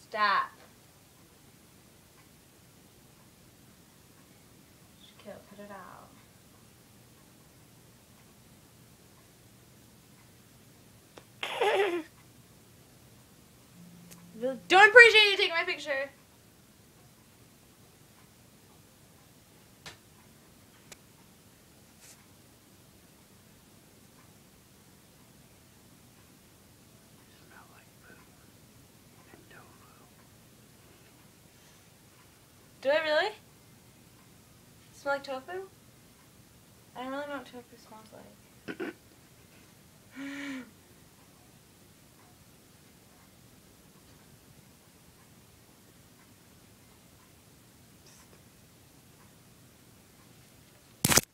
Stop. Shaquille, cut it out. Don't appreciate you taking my picture. Smell like poo and tofu. Do I really? Smell like tofu? I don't really know what tofu smells like.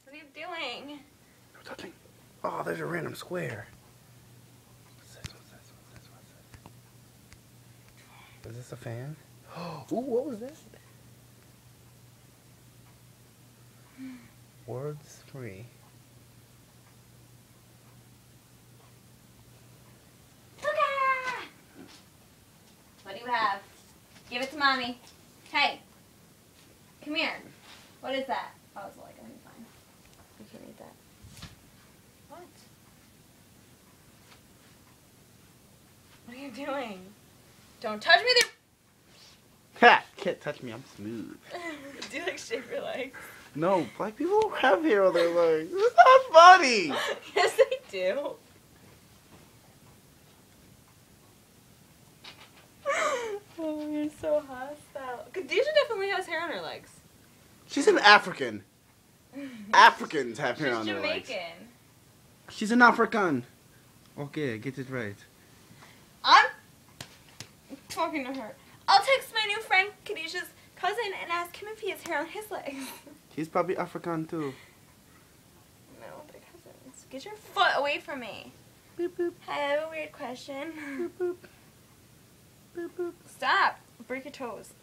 What are you doing? No touching. Oh, there's a random square. What's this? Is this a fan? Ooh, what was that? Words free. Luca! What do you have? Give it to mommy. Hey, come here. What is that? Oh, it's a Lego. You're fine. You can eat that. What? What are you doing? Don't touch me there. Ha! Can't touch me, I'm smooth. Do you like shave your legs? No, black people don't have hair on their legs. It's not funny. Yes, they do. Oh, you're so hostile. Khadijah definitely has hair on her legs. She's an African. Africans have hair on She's their legs. Jamaican. She's an African. Okay, get it right. I'm talking to her. I'll text my new friend, Khadijah's cousin, and ask him if he has hair on his legs. He's probably African too. No, they're cousins. Get your foot away from me. Beep boop. I have a weird question. Boop boop. Boop boop. Stop. Break your toes.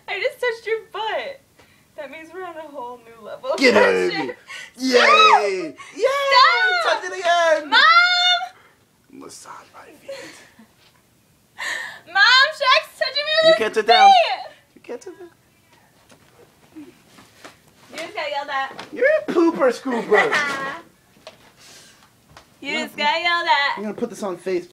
I just touched your butt. That means we're on a whole new level. Get out of here. Yay! Yay! Stop! Touch it again! Mom! Massage my feet. Mom, Shaq's touching me with You his can't sit down. feet. You can't do that. You just got yelled at. You're a pooper scooper. You just got yelled at. I'm gonna put this on Facebook.